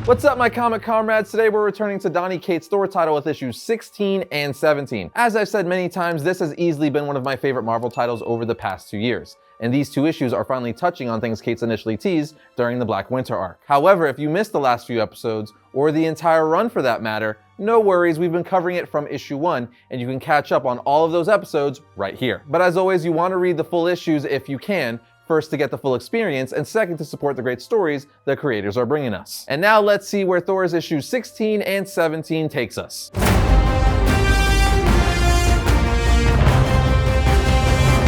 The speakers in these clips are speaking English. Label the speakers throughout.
Speaker 1: What's up, my comic comrades? Today we're returning to Donny Cates' Thor title with issues 16 and 17. As I've said many times, this has easily been one of my favorite Marvel titles over the past 2 years. And these 2 issues are finally touching on things Cates initially teased during the Black Winter arc. However, if you missed the last few episodes, or the entire run for that matter, no worries, we've been covering it from issue 1, and you can catch up on all of those episodes right here. But as always, you want to read the full issues if you can, first to get the full experience, and second to support the great stories the creators are bringing us. And now let's see where Thor's issues 16 and 17 takes us.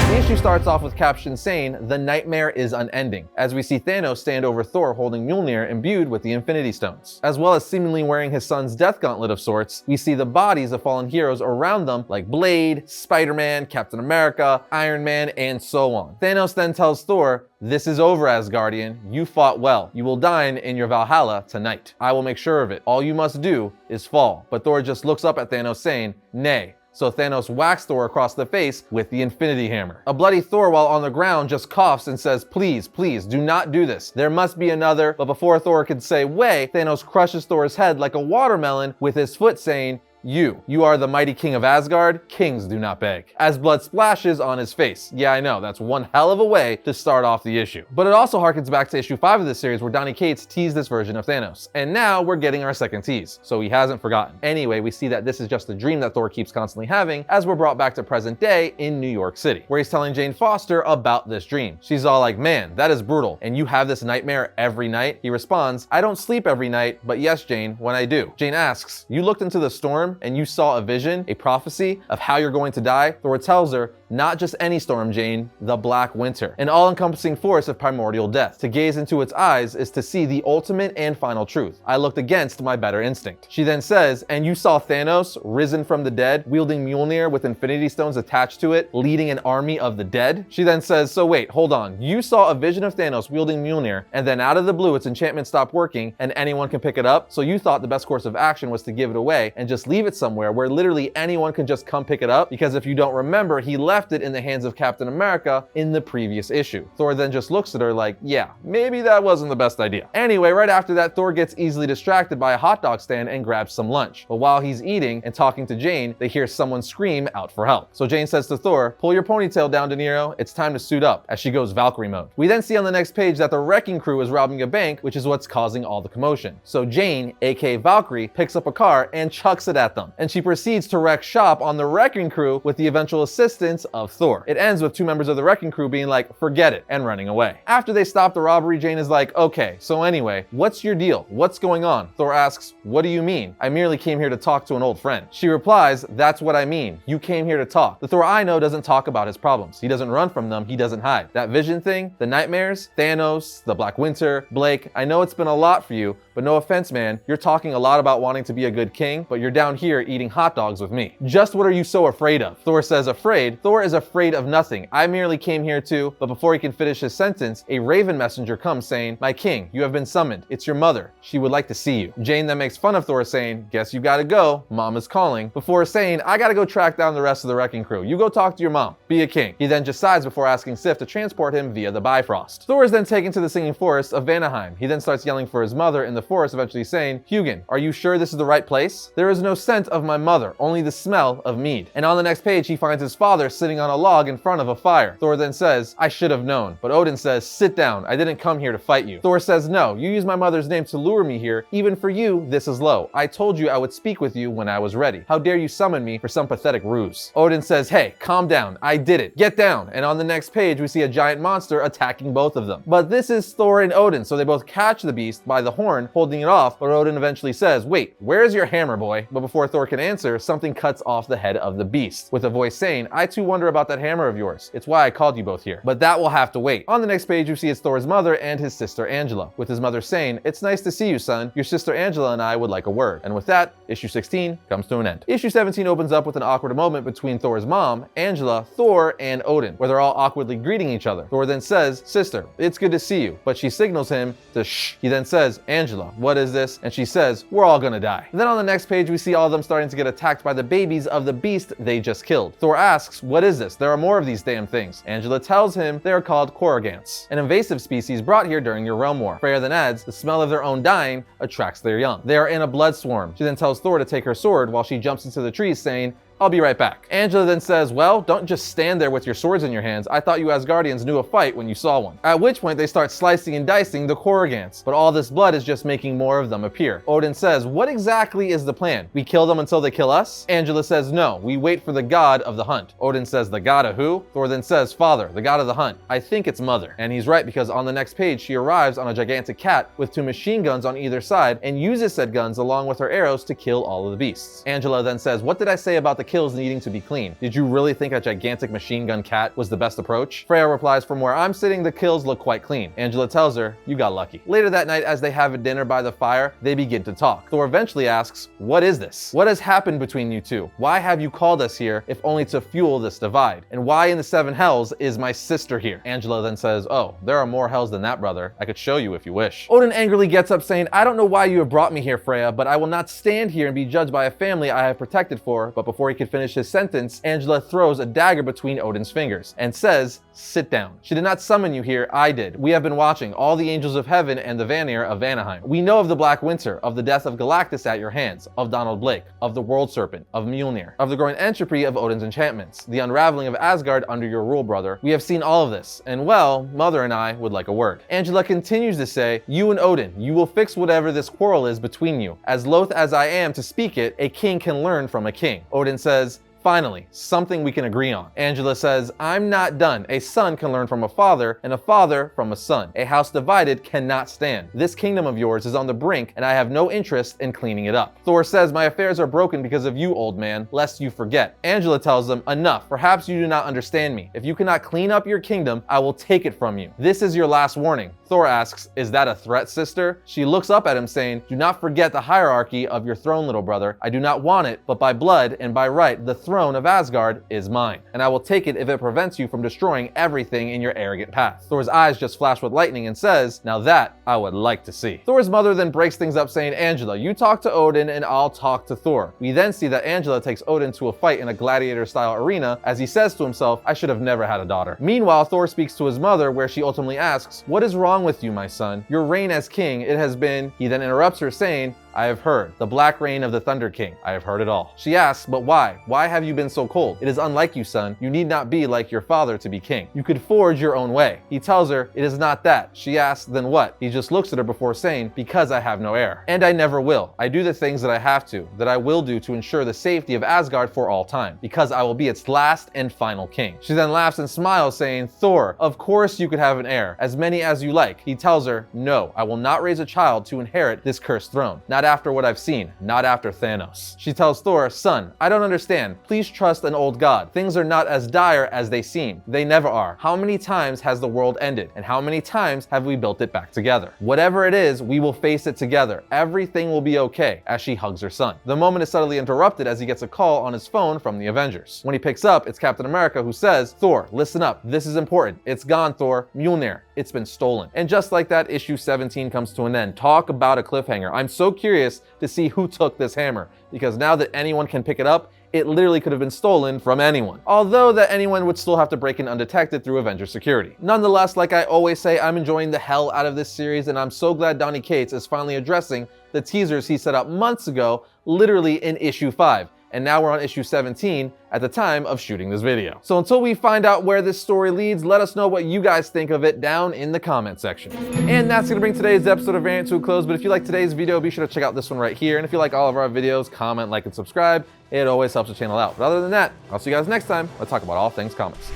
Speaker 1: The issue starts off with caption saying, "The nightmare is unending," as we see Thanos stand over Thor holding Mjolnir imbued with the Infinity Stones. As well as seemingly wearing his son's death gauntlet of sorts, we see the bodies of fallen heroes around them like Blade, Spider-Man, Captain America, Iron Man, and so on. Thanos then tells Thor, "This is over, Asgardian. You fought well. You will dine in your Valhalla tonight. I will make sure of it. All you must do is fall." But Thor just looks up at Thanos saying, "Nay." So Thanos whacks Thor across the face with the Infinity Hammer. A bloody Thor, while on the ground, just coughs and says, "Please, please, do not do this. There must be another." But before Thor could say "way," Thanos crushes Thor's head like a watermelon with his foot saying, You are the mighty king of Asgard. Kings do not beg." As blood splashes on his face. Yeah, I know, that's one hell of a way to start off the issue. But it also harkens back to issue 5 of this series where Donny Cates teased this version of Thanos. And now we're getting our second tease, so he hasn't forgotten. Anyway, we see that this is just a dream that Thor keeps constantly having as we're brought back to present day in New York City, where he's telling Jane Foster about this dream. She's all like, "Man, that is brutal. And you have this nightmare every night?" He responds, "I don't sleep every night, but yes, Jane, when I do." Jane asks, "You looked into the storm and you saw a vision, a prophecy of how you're going to die?" Thor tells her, "Not just any storm, Jane, the Black Winter, an all-encompassing force of primordial death. To gaze into its eyes is to see the ultimate and final truth. I looked against my better instinct." She then says, "And you saw Thanos, risen from the dead, wielding Mjolnir with Infinity Stones attached to it, leading an army of the dead?" She then says, "So wait, hold on. You saw a vision of Thanos wielding Mjolnir, and then out of the blue its enchantment stopped working, and anyone can pick it up? So you thought the best course of action was to give it away and just leave it somewhere where literally anyone can just come pick it up? Because if you don't remember, he left it in the hands of Captain America in the previous issue." Thor then just looks at her like, yeah, maybe that wasn't the best idea. Anyway, right after that, Thor gets easily distracted by a hot dog stand and grabs some lunch. But while he's eating and talking to Jane, they hear someone scream out for help. So Jane says to Thor, "Pull your ponytail down, De Niro. It's time to suit up," as she goes Valkyrie mode. We then see on the next page that the Wrecking Crew is robbing a bank, which is what's causing all the commotion. So Jane, aka Valkyrie, picks up a car and chucks it at them. And she proceeds to wreck shop on the Wrecking Crew with the eventual assistance of Thor. It ends with 2 members of the Wrecking Crew being like, "Forget it," and running away. After they stop the robbery, Jane is like, "Okay, so anyway, what's your deal? What's going on?" Thor asks, "What do you mean? I merely came here to talk to an old friend." She replies, "That's what I mean. You came here to talk." The Thor I know doesn't talk about his problems. He doesn't run from them. He doesn't hide. That vision thing, the nightmares, Thanos, the Black Winter, Blake, I know it's been a lot for you, but no offense, man, you're talking a lot about wanting to be a good king, but you're down here eating hot dogs with me. Just what are you so afraid of?" Thor says, "Afraid? Thor is afraid of nothing. I merely came here to..." But before he can finish his sentence, a raven messenger comes saying, "My king, you have been summoned. It's your mother. She would like to see you." Jane then makes fun of Thor saying, "Guess you gotta go. Mom is calling." Before saying, "I gotta go track down the rest of the Wrecking Crew. You go talk to your mom. Be a king." He then decides before asking Sif to transport him via the Bifrost. Thor is then taken to the singing forest of Vanaheim. He then starts yelling for his mother in the forest, eventually saying, "Hugin, are you sure this is the right place? There is no scent of my mother, only the smell of mead." And on the next page, he finds his father sitting on a log in front of a fire. Thor then says, "I should have known." But Odin says, "Sit down. I didn't come here to fight you." Thor says, "No, you used my mother's name to lure me here. Even for you, this is low. I told you I would speak with you when I was ready. How dare you summon me for some pathetic ruse?" Odin says, "Hey, calm down. I did it. Get down." And on the next page, we see a giant monster attacking both of them. But this is Thor and Odin, so they both catch the beast by the horn, holding it off, but Odin eventually says, "Wait, where's your hammer, boy?" But before Thor can answer, something cuts off the head of the beast, with a voice saying, "I too wonder about that hammer of yours. It's why I called you both here. But that will have to wait." On the next page, you see it's Thor's mother and his sister Angela, with his mother saying, "It's nice to see you, son. Your sister Angela and I would like a word." And with that, issue 16 comes to an end. Issue 17 opens up with an awkward moment between Thor's mom, Angela, Thor, and Odin, where they're all awkwardly greeting each other. Thor then says, "Sister, it's good to see you," but she signals him to shh. He then says, "Angela, what is this?" And she says, "We're all gonna die." And then on the next page, we see all all of them starting to get attacked by the babies of the beast they just killed. Thor asks, what is this? There are more of these damn things. Angela tells him they are called Korrigans, an invasive species brought here during your realm war. Freya then adds, the smell of their own dying attracts their young. They are in a blood swarm. She then tells Thor to take her sword while she jumps into the trees, saying, I'll be right back. Angela then says, well, don't just stand there with your swords in your hands. I thought you Asgardians knew a fight when you saw one. At which point they start slicing and dicing the Korrigans, but all this blood is just making more of them appear. Odin says, what exactly is the plan? We kill them until they kill us? Angela says, no, we wait for the god of the hunt. Odin says, the god of who? Thor then says, father, the god of the hunt. I think it's mother. And he's right, because on the next page she arrives on a gigantic cat with 2 machine guns on either side and uses said guns along with her arrows to kill all of the beasts. Angela then says, what did I say about the kills needing to be clean? Did you really think a gigantic machine gun cat was the best approach? Freya replies, from where I'm sitting, the kills look quite clean. Angela tells her, you got lucky. Later that night, as they have a dinner by the fire, they begin to talk. Thor eventually asks, what is this? What has happened between you two? Why have you called us here if only to fuel this divide? And why in the 7 hells is my sister here? Angela then says, oh, there are more hells than that, brother. I could show you if you wish. Odin angrily gets up saying, I don't know why you have brought me here, Freya, but I will not stand here and be judged by a family I have protected for. But before he could finish his sentence, Angela throws a dagger between Odin's fingers and says, sit down. She did not summon you here, I did. We have been watching all the angels of heaven and the Vanir of Vanaheim. We know of the Black Winter, of the death of Galactus at your hands, of Donald Blake, of the World Serpent, of Mjolnir, of the growing entropy of Odin's enchantments, the unraveling of Asgard under your rule, brother. We have seen all of this, and well, Mother and I would like a word. Angela continues to say, you and Odin, you will fix whatever this quarrel is between you. As loath as I am to speak it, a king can learn from a king. Odin says, finally, something we can agree on. Angela says, I'm not done. A son can learn from a father, and a father from a son. A house divided cannot stand. This kingdom of yours is on the brink, and I have no interest in cleaning it up. Thor says, my affairs are broken because of you, old man, lest you forget. Angela tells him, enough. Perhaps you do not understand me. If you cannot clean up your kingdom, I will take it from you. This is your last warning. Thor asks, is that a threat, sister? She looks up at him saying, do not forget the hierarchy of your throne, little brother. I do not want it, but by blood and by right, the throne of Asgard is mine, and I will take it if it prevents you from destroying everything in your arrogant path. Thor's eyes just flash with lightning and says, now that I would like to see. Thor's mother then breaks things up saying, Angela, you talk to Odin and I'll talk to Thor. We then see that Angela takes Odin to a fight in a gladiator-style arena as he says to himself, I should have never had a daughter. Meanwhile, Thor speaks to his mother where she ultimately asks, what is wrong with you, my son? Your reign as king, it has been... He then interrupts her saying, I have heard. The black rain of the Thunder King. I have heard it all. She asks, but why? Why have you been so cold? It is unlike you, son. You need not be like your father to be king. You could forge your own way. He tells her, it is not that. She asks, then what? He just looks at her before saying, because I have no heir. And I never will. I do the things that I have to, that I will do to ensure the safety of Asgard for all time, because I will be its last and final king. She then laughs and smiles, saying, Thor, of course you could have an heir, as many as you like. He tells her, no, I will not raise a child to inherit this cursed throne. Not after what I've seen, not after Thanos. She tells Thor, son, I don't understand. Please trust an old god. Things are not as dire as they seem. They never are. How many times has the world ended? And how many times have we built it back together? Whatever it is, we will face it together. Everything will be okay, as she hugs her son. The moment is suddenly interrupted as he gets a call on his phone from the Avengers. When he picks up, it's Captain America who says, Thor, listen up. This is important. It's gone, Thor. Mjolnir. It's been stolen. And just like that, issue 17 comes to an end. Talk about a cliffhanger. I'm so curious to see who took this hammer, because now that anyone can pick it up, it literally could have been stolen from anyone. Although that anyone would still have to break in undetected through Avenger security. Nonetheless, like I always say, I'm enjoying the hell out of this series, and I'm so glad Donny Cates is finally addressing the teasers he set up months ago, literally in issue 5. And now we're on issue 17 at the time of shooting this video. So until we find out where this story leads, let us know what you guys think of it down in the comment section. And that's gonna bring today's episode of Variant to a close, but if you like today's video, be sure to check out this one right here. And if you like all of our videos, comment, like, and subscribe. It always helps the channel out. But other than that, I'll see you guys next time. Let's talk about all things comics.